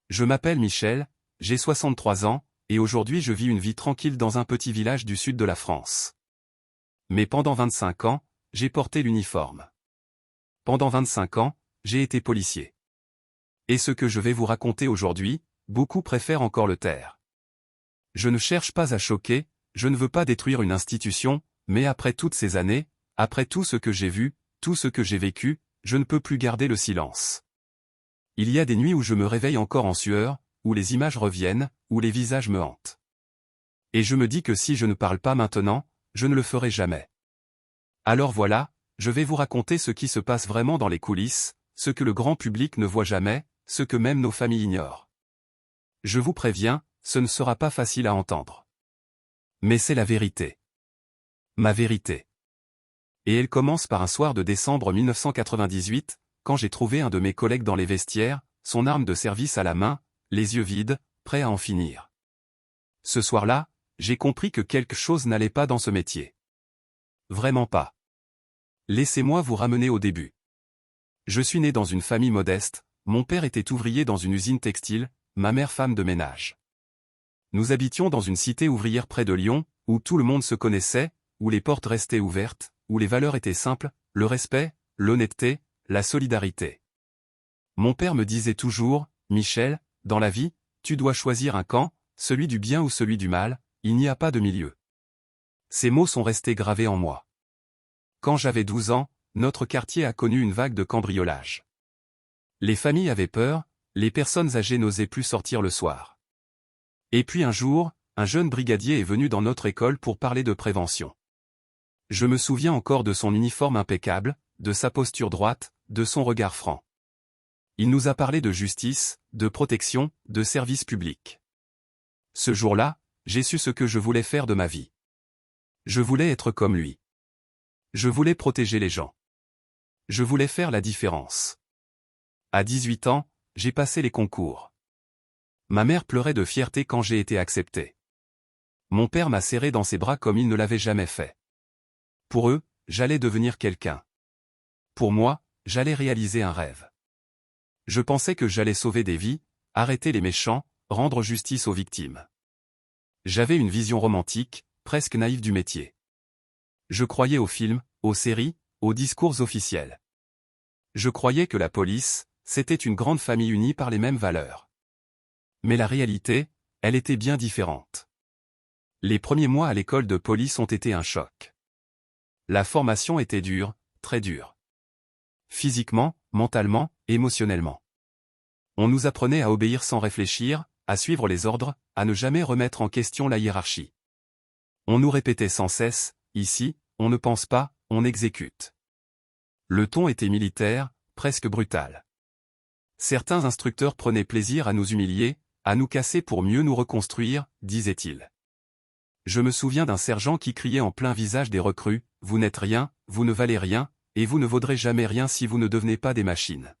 Je m'appelle Michel, j'ai 63 ans, et aujourd'hui je vis une vie tranquille dans un petit village du sud de la France. Mais pendant 25 ans, j'ai porté l'uniforme. Pendant 25 ans, j'ai été policier. Et ce que je vais vous raconter aujourd'hui, beaucoup préfèrent encore le taire. Je ne cherche pas à choquer, je ne veux pas détruire une institution, mais après toutes ces années, après tout ce que j'ai vu, tout ce que j'ai vécu, je ne peux plus garder le silence. Il y a des nuits où je me réveille encore en sueur, où les images reviennent, où les visages me hantent. Et je me dis que si je ne parle pas maintenant, je ne le ferai jamais. Alors voilà, je vais vous raconter ce qui se passe vraiment dans les coulisses, ce que le grand public ne voit jamais, ce que même nos familles ignorent. Je vous préviens, ce ne sera pas facile à entendre. Mais c'est la vérité. Ma vérité. Et elle commence par un soir de décembre 1998, quand j'ai trouvé un de mes collègues dans les vestiaires, son arme de service à la main, les yeux vides, prêt à en finir. Ce soir-là, j'ai compris que quelque chose n'allait pas dans ce métier. Vraiment pas. Laissez-moi vous ramener au début. Je suis né dans une famille modeste, mon père était ouvrier dans une usine textile, ma mère femme de ménage. Nous habitions dans une cité ouvrière près de Lyon, où tout le monde se connaissait, où les portes restaient ouvertes, où les valeurs étaient simples, le respect, l'honnêteté, la solidarité. Mon père me disait toujours, « Michel, dans la vie, tu dois choisir un camp, celui du bien ou celui du mal, il n'y a pas de milieu. » Ces mots sont restés gravés en moi. Quand j'avais 12 ans, notre quartier a connu une vague de cambriolage. Les familles avaient peur, les personnes âgées n'osaient plus sortir le soir. Et puis un jour, un jeune brigadier est venu dans notre école pour parler de prévention. Je me souviens encore de son uniforme impeccable, de sa posture droite, de son regard franc. Il nous a parlé de justice, de protection, de service public. Ce jour-là, j'ai su ce que je voulais faire de ma vie. Je voulais être comme lui. Je voulais protéger les gens. Je voulais faire la différence. À 18 ans, j'ai passé les concours. Ma mère pleurait de fierté quand j'ai été accepté. Mon père m'a serré dans ses bras comme il ne l'avait jamais fait. Pour eux, j'allais devenir quelqu'un. Pour moi, j'allais réaliser un rêve. Je pensais que j'allais sauver des vies, arrêter les méchants, rendre justice aux victimes. J'avais une vision romantique, presque naïve du métier. Je croyais aux films, aux séries, aux discours officiels. Je croyais que la police, c'était une grande famille unie par les mêmes valeurs. Mais la réalité, elle était bien différente. Les premiers mois à l'école de police ont été un choc. La formation était dure, très dure. Physiquement, mentalement, émotionnellement. On nous apprenait à obéir sans réfléchir, à suivre les ordres, à ne jamais remettre en question la hiérarchie. On nous répétait sans cesse, ici, on ne pense pas, on exécute. Le ton était militaire, presque brutal. Certains instructeurs prenaient plaisir à nous humilier, à nous casser pour mieux nous reconstruire, disait-il. Je me souviens d'un sergent qui criait en plein visage des recrues, « Vous n'êtes rien, vous ne valez rien, et vous ne vaudrez jamais rien si vous ne devenez pas des machines. »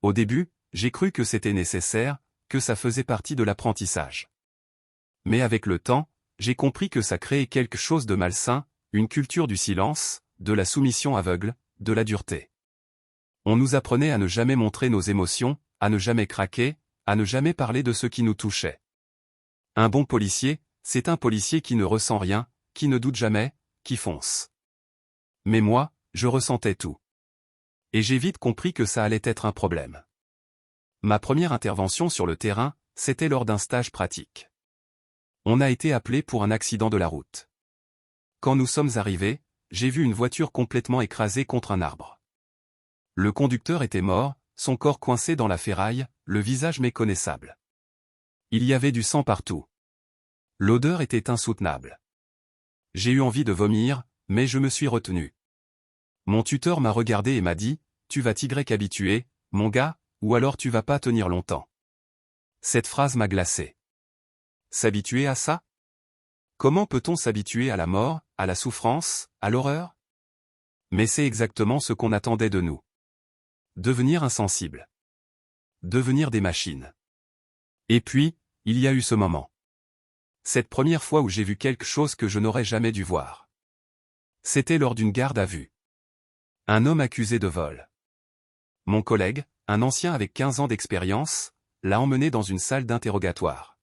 Au début, j'ai cru que c'était nécessaire, que ça faisait partie de l'apprentissage. Mais avec le temps, j'ai compris que ça créait quelque chose de malsain, une culture du silence, de la soumission aveugle, de la dureté. On nous apprenait à ne jamais montrer nos émotions, à ne jamais craquer, à ne jamais parler de ce qui nous touchait. Un bon policier, c'est un policier qui ne ressent rien, qui ne doute jamais, qui fonce. Mais moi, je ressentais tout. Et j'ai vite compris que ça allait être un problème. Ma première intervention sur le terrain, c'était lors d'un stage pratique. On a été appelé pour un accident de la route. Quand nous sommes arrivés, j'ai vu une voiture complètement écrasée contre un arbre. Le conducteur était mort, son corps coincé dans la ferraille, le visage méconnaissable. Il y avait du sang partout. L'odeur était insoutenable. J'ai eu envie de vomir, mais je me suis retenu. Mon tuteur m'a regardé et m'a dit, « Tu vas t'habituer, mon gars, ou alors tu vas pas tenir longtemps. » Cette phrase m'a glacé. S'habituer à ça? Comment peut-on s'habituer à la mort, à la souffrance, à l'horreur? Mais c'est exactement ce qu'on attendait de nous. Devenir insensible. Devenir des machines. Et puis, il y a eu ce moment. Cette première fois où j'ai vu quelque chose que je n'aurais jamais dû voir. C'était lors d'une garde à vue. Un homme accusé de vol. Mon collègue, un ancien avec 15 ans d'expérience, l'a emmené dans une salle d'interrogatoire.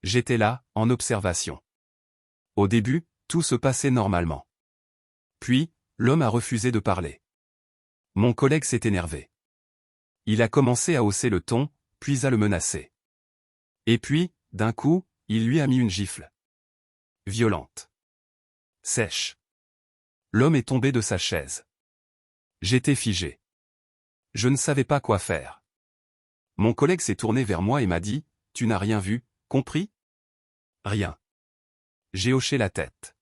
J'étais là, en observation. Au début, tout se passait normalement. Puis, l'homme a refusé de parler. Mon collègue s'est énervé. Il a commencé à hausser le ton, puis à le menacer. Et puis, d'un coup, il lui a mis une gifle. Violente. Sèche. L'homme est tombé de sa chaise. J'étais figé. Je ne savais pas quoi faire. Mon collègue s'est tourné vers moi et m'a dit, « Tu n'as rien vu, compris ? » Rien. J'ai hoché la tête.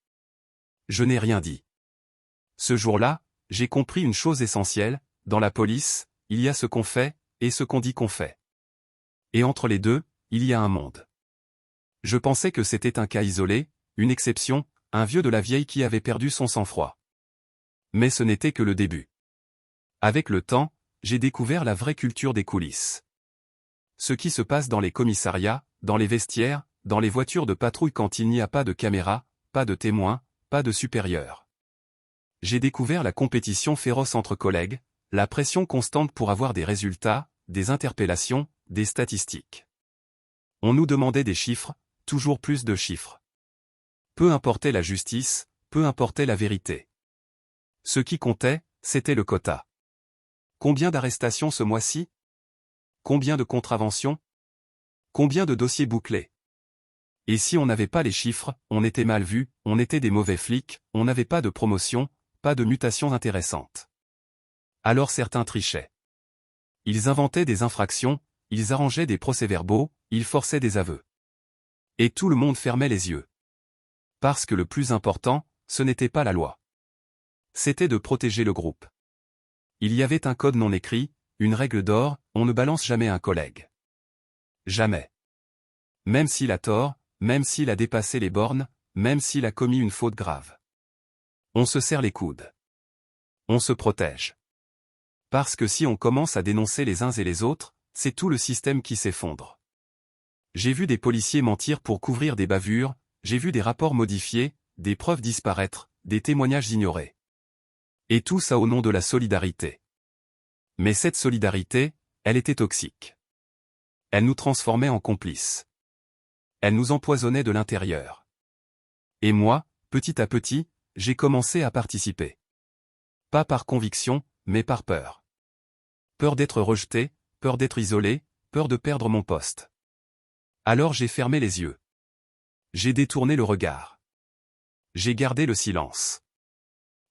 Je n'ai rien dit. Ce jour-là, j'ai compris une chose essentielle, dans la police, il y a ce qu'on fait, et ce qu'on dit qu'on fait. Et entre les deux, il y a un monde. Je pensais que c'était un cas isolé, une exception, un vieux de la vieille qui avait perdu son sang-froid. Mais ce n'était que le début. Avec le temps, j'ai découvert la vraie culture des coulisses. Ce qui se passe dans les commissariats, dans les vestiaires, dans les voitures de patrouille quand il n'y a pas de caméra, pas de témoins, pas de supérieurs. J'ai découvert la compétition féroce entre collègues, la pression constante pour avoir des résultats, des interpellations, des statistiques. On nous demandait des chiffres, toujours plus de chiffres. Peu importait la justice, peu importait la vérité. Ce qui comptait, c'était le quota. Combien d'arrestations ce mois-ci ? Combien de contraventions ? Combien de dossiers bouclés ? Et si on n'avait pas les chiffres, on était mal vu, on était des mauvais flics, on n'avait pas de promotion, pas de mutations intéressantes. Alors certains trichaient. Ils inventaient des infractions, ils arrangeaient des procès-verbaux, ils forçaient des aveux. Et tout le monde fermait les yeux. Parce que le plus important, ce n'était pas la loi. C'était de protéger le groupe. Il y avait un code non écrit, une règle d'or, on ne balance jamais un collègue. Jamais. Même s'il a tort, même s'il a dépassé les bornes, même s'il a commis une faute grave. On se serre les coudes. On se protège. Parce que si on commence à dénoncer les uns et les autres, c'est tout le système qui s'effondre. J'ai vu des policiers mentir pour couvrir des bavures, j'ai vu des rapports modifiés, des preuves disparaître, des témoignages ignorés. Et tout ça au nom de la solidarité. Mais cette solidarité, elle était toxique. Elle nous transformait en complices. Elle nous empoisonnait de l'intérieur. Et moi, petit à petit, j'ai commencé à participer. Pas par conviction, mais par peur. Peur d'être rejeté, peur d'être isolé, peur de perdre mon poste. Alors j'ai fermé les yeux. J'ai détourné le regard. J'ai gardé le silence.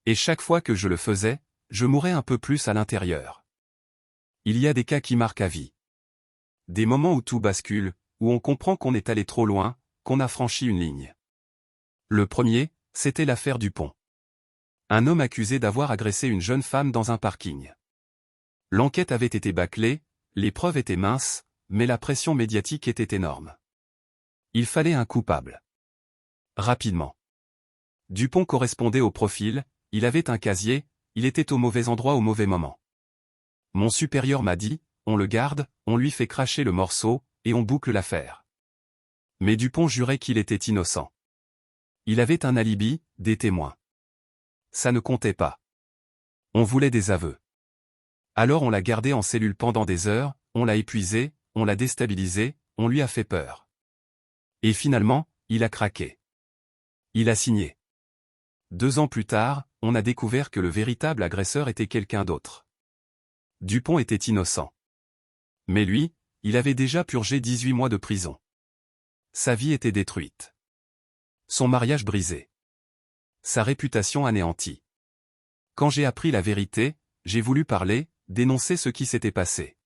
Et chaque fois que je le faisais, je mourais un peu plus à l'intérieur. Il y a des cas qui marquent à vie. Des moments où tout bascule, où on comprend qu'on est allé trop loin, qu'on a franchi une ligne. Le premier, c'était l'affaire Dupont. Un homme accusé d'avoir agressé une jeune femme dans un parking. L'enquête avait été bâclée, les preuves étaient minces, mais la pression médiatique était énorme. Il fallait un coupable. Rapidement. Dupont correspondait au profil, il avait un casier, il était au mauvais endroit au mauvais moment. Mon supérieur m'a dit, on le garde, on lui fait cracher le morceau, et on boucle l'affaire. Mais Dupont jurait qu'il était innocent. Il avait un alibi, des témoins. Ça ne comptait pas. On voulait des aveux. Alors on l'a gardé en cellule pendant des heures, on l'a épuisé, on l'a déstabilisé, on lui a fait peur. Et finalement, il a craqué. Il a signé. 2 ans plus tard, on a découvert que le véritable agresseur était quelqu'un d'autre. Dupont était innocent. Mais lui, il avait déjà purgé 18 mois de prison. Sa vie était détruite. Son mariage brisé. Sa réputation anéantie. Quand j'ai appris la vérité, j'ai voulu parler, dénoncer ce qui s'était passé.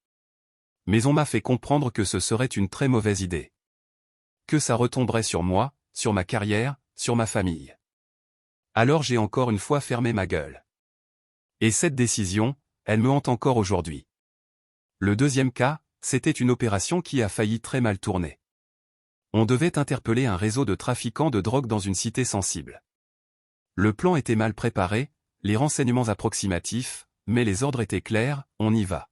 Mais on m'a fait comprendre que ce serait une très mauvaise idée. Que ça retomberait sur moi, sur ma carrière, sur ma famille. Alors j'ai encore une fois fermé ma gueule. Et cette décision, elle me hante encore aujourd'hui. Le deuxième cas, c'était une opération qui a failli très mal tourner. On devait interpeller un réseau de trafiquants de drogue dans une cité sensible. Le plan était mal préparé, les renseignements approximatifs, mais les ordres étaient clairs, on y va.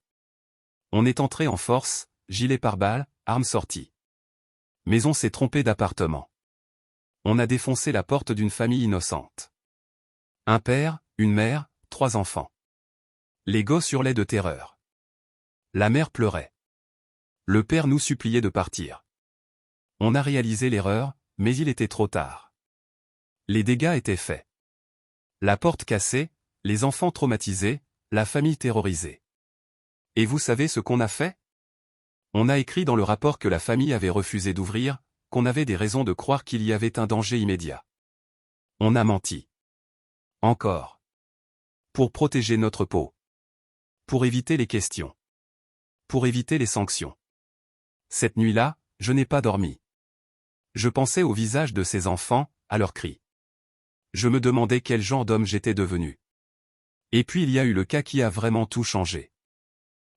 On est entré en force, gilet pare-balles, armes sorties. Mais on s'est trompé d'appartement. On a défoncé la porte d'une famille innocente. Un père, une mère, 3 enfants. Les gosses hurlaient de terreur. La mère pleurait. Le père nous suppliait de partir. On a réalisé l'erreur, mais il était trop tard. Les dégâts étaient faits. La porte cassée, les enfants traumatisés, la famille terrorisée. Et vous savez ce qu'on a fait? On a écrit dans le rapport que la famille avait refusé d'ouvrir, qu'on avait des raisons de croire qu'il y avait un danger immédiat. On a menti. Encore. Pour protéger notre peau. Pour éviter les questions. Pour éviter les sanctions. Cette nuit-là, je n'ai pas dormi. Je pensais au visage de ces enfants, à leurs cris. Je me demandais quel genre d'homme j'étais devenu. Et puis il y a eu le cas qui a vraiment tout changé.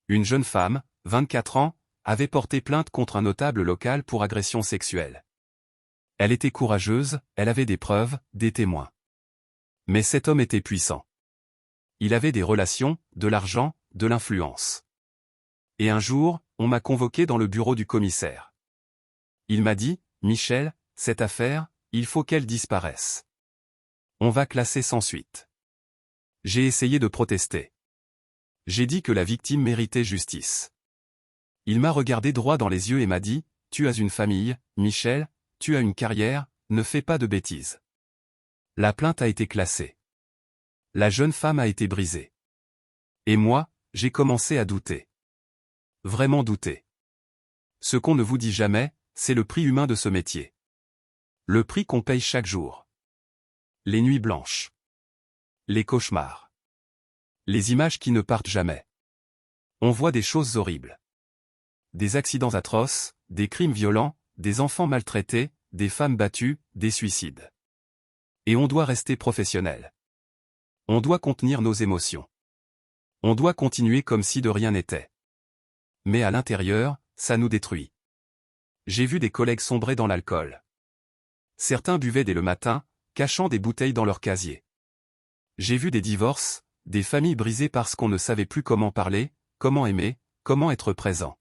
Une jeune femme, 24 ans, avait porté plainte contre un notable local pour agression sexuelle. Elle était courageuse, elle avait des preuves, des témoins. Mais cet homme était puissant. Il avait des relations, de l'argent, de l'influence. Et un jour, on m'a convoqué dans le bureau du commissaire. Il m'a dit, « Michel, cette affaire, il faut qu'elle disparaisse. On va classer sans suite. » J'ai essayé de protester. J'ai dit que la victime méritait justice. Il m'a regardé droit dans les yeux et m'a dit, « Tu as une famille, Michel, tu as une carrière, ne fais pas de bêtises. » La plainte a été classée. La jeune femme a été brisée. Et moi, j'ai commencé à douter. Vraiment douter. Ce qu'on ne vous dit jamais, c'est le prix humain de ce métier. Le prix qu'on paye chaque jour. Les nuits blanches. Les cauchemars. Les images qui ne partent jamais. On voit des choses horribles. Des accidents atroces, des crimes violents, des enfants maltraités, des femmes battues, des suicides. Et on doit rester professionnel. On doit contenir nos émotions. On doit continuer comme si de rien n'était. Mais à l'intérieur, ça nous détruit. J'ai vu des collègues sombrer dans l'alcool. Certains buvaient dès le matin, cachant des bouteilles dans leur casier. J'ai vu des divorces, des familles brisées parce qu'on ne savait plus comment parler, comment aimer, comment être présent.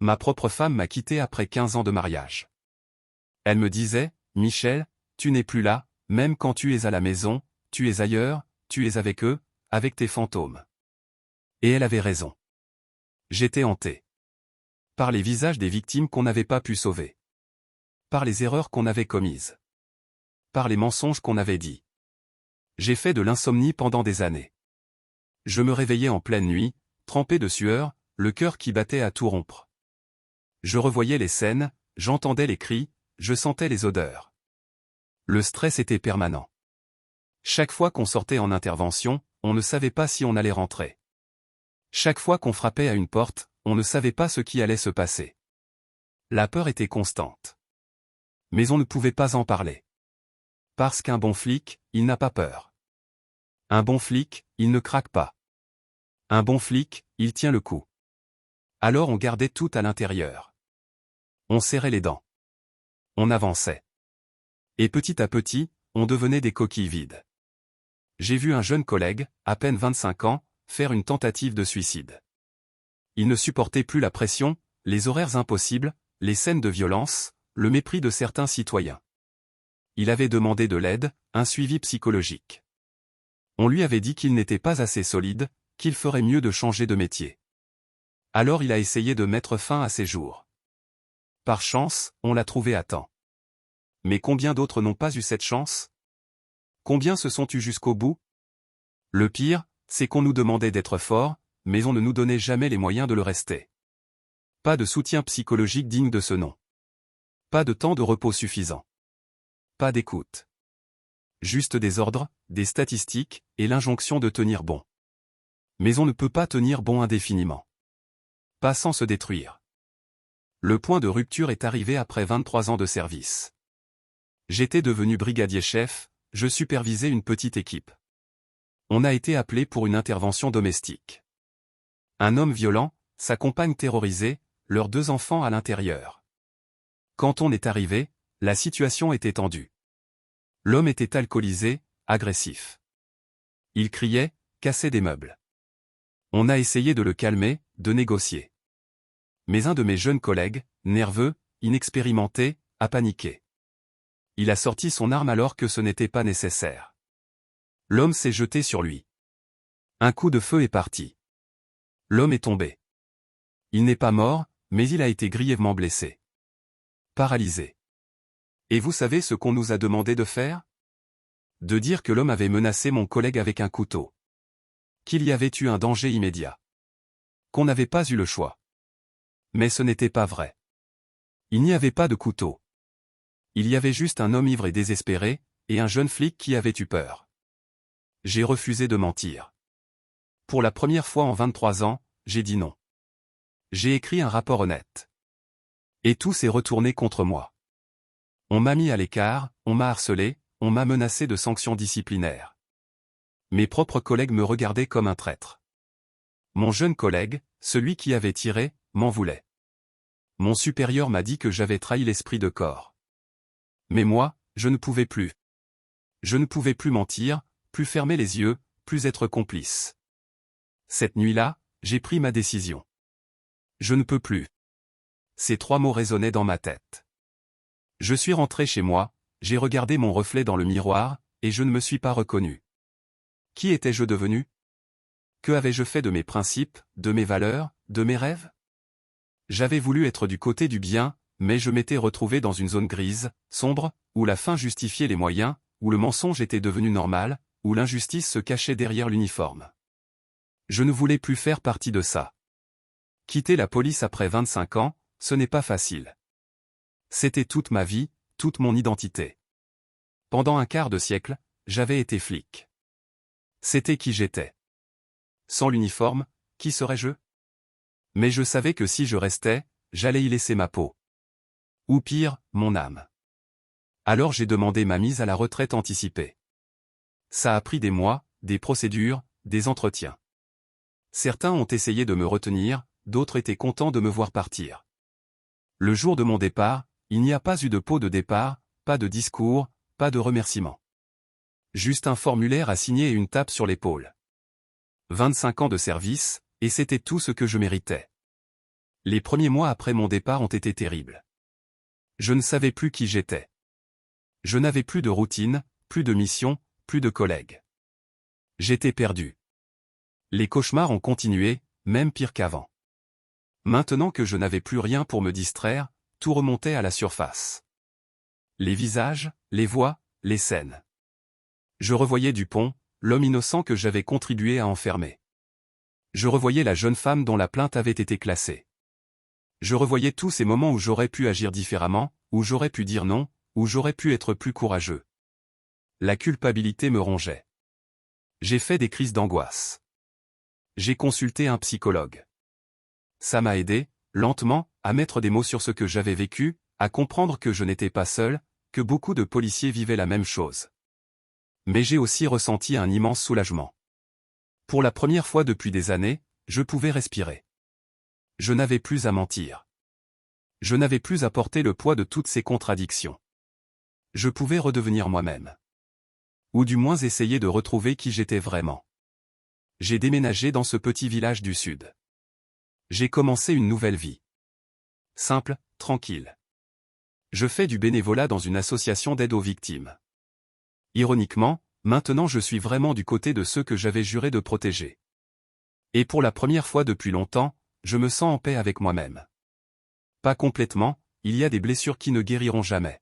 Ma propre femme m'a quitté après 15 ans de mariage. Elle me disait, « Michel, tu n'es plus là, même quand tu es à la maison, tu es ailleurs, tu es avec eux, avec tes fantômes. » Et elle avait raison. J'étais hanté. Par les visages des victimes qu'on n'avait pas pu sauver. Par les erreurs qu'on avait commises. Par les mensonges qu'on avait dits. J'ai fait de l'insomnie pendant des années. Je me réveillais en pleine nuit, trempé de sueur, le cœur qui battait à tout rompre. Je revoyais les scènes, j'entendais les cris, je sentais les odeurs. Le stress était permanent. Chaque fois qu'on sortait en intervention, on ne savait pas si on allait rentrer. Chaque fois qu'on frappait à une porte, on ne savait pas ce qui allait se passer. La peur était constante. Mais on ne pouvait pas en parler. Parce qu'un bon flic, il n'a pas peur. Un bon flic, il ne craque pas. Un bon flic, il tient le coup. Alors on gardait tout à l'intérieur. On serrait les dents. On avançait. Et petit à petit, on devenait des coquilles vides. J'ai vu un jeune collègue, à peine 25 ans, faire une tentative de suicide. Il ne supportait plus la pression, les horaires impossibles, les scènes de violence, le mépris de certains citoyens. Il avait demandé de l'aide, un suivi psychologique. On lui avait dit qu'il n'était pas assez solide, qu'il ferait mieux de changer de métier. Alors il a essayé de mettre fin à ses jours. Par chance, on l'a trouvé à temps. Mais combien d'autres n'ont pas eu cette chance? Combien se sont tus jusqu'au bout? Le pire, c'est qu'on nous demandait d'être forts, mais on ne nous donnait jamais les moyens de le rester. Pas de soutien psychologique digne de ce nom. Pas de temps de repos suffisant. Pas d'écoute. Juste des ordres, des statistiques, et l'injonction de tenir bon. Mais on ne peut pas tenir bon indéfiniment. Pas sans se détruire. Le point de rupture est arrivé après 23 ans de service. J'étais devenu brigadier-chef, je supervisais une petite équipe. On a été appelé pour une intervention domestique. Un homme violent, sa compagne terrorisée, leurs 2 enfants à l'intérieur. Quand on est arrivé, la situation était tendue. L'homme était alcoolisé, agressif. Il criait, cassait des meubles. On a essayé de le calmer, de négocier. Mais un de mes jeunes collègues, nerveux, inexpérimenté, a paniqué. Il a sorti son arme alors que ce n'était pas nécessaire. L'homme s'est jeté sur lui. Un coup de feu est parti. L'homme est tombé. Il n'est pas mort, mais il a été grièvement blessé. Paralysé. Et vous savez ce qu'on nous a demandé de faire? De dire que l'homme avait menacé mon collègue avec un couteau. Qu'il y avait eu un danger immédiat. Qu'on n'avait pas eu le choix. Mais ce n'était pas vrai. Il n'y avait pas de couteau. Il y avait juste un homme ivre et désespéré, et un jeune flic qui avait eu peur. J'ai refusé de mentir. Pour la première fois en 23 ans, j'ai dit non. J'ai écrit un rapport honnête. Et tout s'est retourné contre moi. On m'a mis à l'écart, on m'a harcelé, on m'a menacé de sanctions disciplinaires. Mes propres collègues me regardaient comme un traître. Mon jeune collègue, celui qui avait tiré, m'en voulait. Mon supérieur m'a dit que j'avais trahi l'esprit de corps. Mais moi, je ne pouvais plus. Je ne pouvais plus mentir, plus fermer les yeux, plus être complice. Cette nuit-là, j'ai pris ma décision. Je ne peux plus. Ces 3 mots résonnaient dans ma tête. Je suis rentré chez moi, j'ai regardé mon reflet dans le miroir, et je ne me suis pas reconnu. Qui étais-je devenu? Que avais-je fait de mes principes, de mes valeurs, de mes rêves? J'avais voulu être du côté du bien, mais je m'étais retrouvé dans une zone grise, sombre, où la fin justifiait les moyens, où le mensonge était devenu normal, où l'injustice se cachait derrière l'uniforme. Je ne voulais plus faire partie de ça. Quitter la police après 25 ans, ce n'est pas facile. C'était toute ma vie, toute mon identité. Pendant un quart de siècle, j'avais été flic. C'était qui j'étais. Sans l'uniforme, qui serais-je? Mais je savais que si je restais, j'allais y laisser ma peau. Ou pire, mon âme. Alors j'ai demandé ma mise à la retraite anticipée. Ça a pris des mois, des procédures, des entretiens. Certains ont essayé de me retenir, d'autres étaient contents de me voir partir. Le jour de mon départ, il n'y a pas eu de pot de départ, pas de discours, pas de remerciement. Juste un formulaire à signer et une tape sur l'épaule. 25 ans de service, et c'était tout ce que je méritais. Les premiers mois après mon départ ont été terribles. Je ne savais plus qui j'étais. Je n'avais plus de routine, plus de mission, plus de collègues. J'étais perdu. Les cauchemars ont continué, même pire qu'avant. Maintenant que je n'avais plus rien pour me distraire, tout remontait à la surface. Les visages, les voix, les scènes. Je revoyais Dupont, l'homme innocent que j'avais contribué à enfermer. Je revoyais la jeune femme dont la plainte avait été classée. Je revoyais tous ces moments où j'aurais pu agir différemment, où j'aurais pu dire non, où j'aurais pu être plus courageux. La culpabilité me rongeait. J'ai fait des crises d'angoisse. J'ai consulté un psychologue. Ça m'a aidé, lentement, à mettre des mots sur ce que j'avais vécu, à comprendre que je n'étais pas seul, que beaucoup de policiers vivaient la même chose. Mais j'ai aussi ressenti un immense soulagement. Pour la première fois depuis des années, je pouvais respirer. Je n'avais plus à mentir. Je n'avais plus à porter le poids de toutes ces contradictions. Je pouvais redevenir moi-même. Ou du moins essayer de retrouver qui j'étais vraiment. J'ai déménagé dans ce petit village du Sud. J'ai commencé une nouvelle vie. Simple, tranquille. Je fais du bénévolat dans une association d'aide aux victimes. Ironiquement, maintenant je suis vraiment du côté de ceux que j'avais juré de protéger. Et pour la première fois depuis longtemps, je me sens en paix avec moi-même. Pas complètement, il y a des blessures qui ne guériront jamais.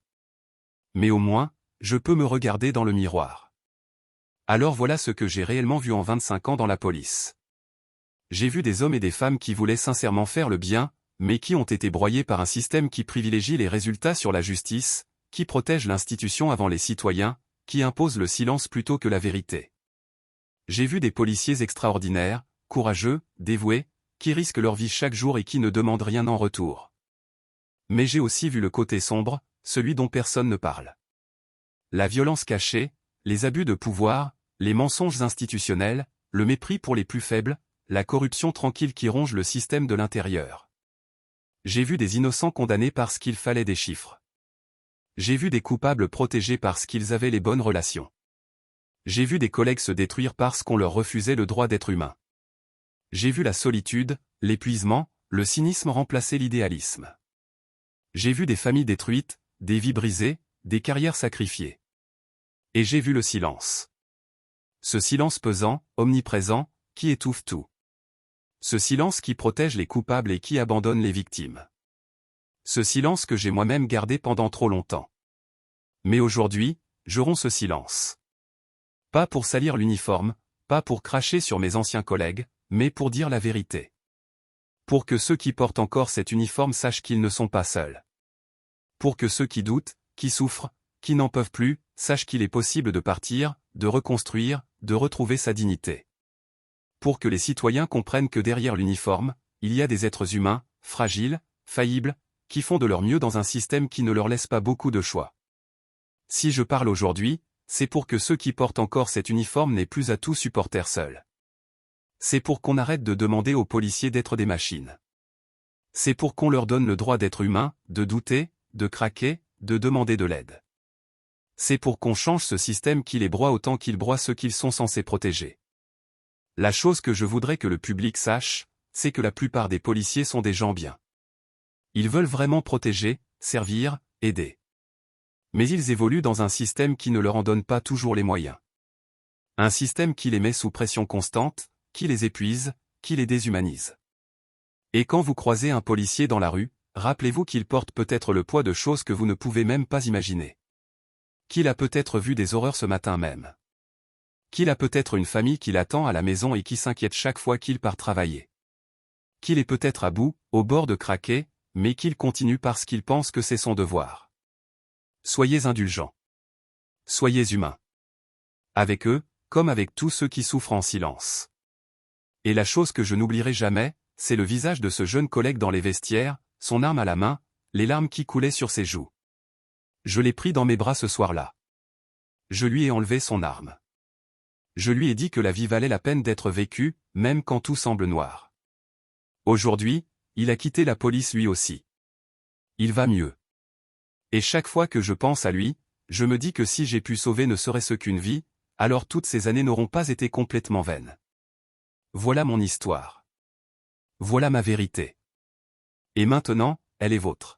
Mais au moins, je peux me regarder dans le miroir. Alors voilà ce que j'ai réellement vu en 25 ans dans la police. J'ai vu des hommes et des femmes qui voulaient sincèrement faire le bien, mais qui ont été broyés par un système qui privilégie les résultats sur la justice, qui protège l'institution avant les citoyens, qui impose le silence plutôt que la vérité. J'ai vu des policiers extraordinaires, courageux, dévoués, qui risquent leur vie chaque jour et qui ne demandent rien en retour. Mais j'ai aussi vu le côté sombre, celui dont personne ne parle. La violence cachée, les abus de pouvoir, les mensonges institutionnels, le mépris pour les plus faibles, la corruption tranquille qui ronge le système de l'intérieur. J'ai vu des innocents condamnés parce qu'il fallait des chiffres. J'ai vu des coupables protégés parce qu'ils avaient les bonnes relations. J'ai vu des collègues se détruire parce qu'on leur refusait le droit d'être humain. J'ai vu la solitude, l'épuisement, le cynisme remplacer l'idéalisme. J'ai vu des familles détruites, des vies brisées, des carrières sacrifiées. Et j'ai vu le silence. Ce silence pesant, omniprésent, qui étouffe tout. Ce silence qui protège les coupables et qui abandonne les victimes. Ce silence que j'ai moi-même gardé pendant trop longtemps. Mais aujourd'hui, je romps ce silence. Pas pour salir l'uniforme, pas pour cracher sur mes anciens collègues, mais pour dire la vérité. Pour que ceux qui portent encore cet uniforme sachent qu'ils ne sont pas seuls. Pour que ceux qui doutent, qui souffrent, qui n'en peuvent plus, sachent qu'il est possible de partir, de reconstruire, de retrouver sa dignité. Pour que les citoyens comprennent que derrière l'uniforme, il y a des êtres humains, fragiles, faillibles, qui font de leur mieux dans un système qui ne leur laisse pas beaucoup de choix. Si je parle aujourd'hui, c'est pour que ceux qui portent encore cet uniforme n'aient plus à tout supporter seuls. C'est pour qu'on arrête de demander aux policiers d'être des machines. C'est pour qu'on leur donne le droit d'être humain, de douter, de craquer, de demander de l'aide. C'est pour qu'on change ce système qui les broie autant qu'il broie ceux qu'ils sont censés protéger. La chose que je voudrais que le public sache, c'est que la plupart des policiers sont des gens bien. Ils veulent vraiment protéger, servir, aider. Mais ils évoluent dans un système qui ne leur en donne pas toujours les moyens. Un système qui les met sous pression constante, qui les épuise, qui les déshumanise. Et quand vous croisez un policier dans la rue, rappelez-vous qu'il porte peut-être le poids de choses que vous ne pouvez même pas imaginer. Qu'il a peut-être vu des horreurs ce matin même. Qu'il a peut-être une famille qui l'attend à la maison et qui s'inquiète chaque fois qu'il part travailler. Qu'il est peut-être à bout, au bord de craquer, mais qu'il continue parce qu'il pense que c'est son devoir. Soyez indulgents. Soyez humains. Avec eux, comme avec tous ceux qui souffrent en silence. Et la chose que je n'oublierai jamais, c'est le visage de ce jeune collègue dans les vestiaires, son arme à la main, les larmes qui coulaient sur ses joues. Je l'ai pris dans mes bras ce soir-là. Je lui ai enlevé son arme. Je lui ai dit que la vie valait la peine d'être vécue, même quand tout semble noir. Aujourd'hui, il a quitté la police lui aussi. Il va mieux. Et chaque fois que je pense à lui, je me dis que si j'ai pu sauver ne serait-ce qu'une vie, alors toutes ces années n'auront pas été complètement vaines. Voilà mon histoire. Voilà ma vérité. Et maintenant, elle est vôtre.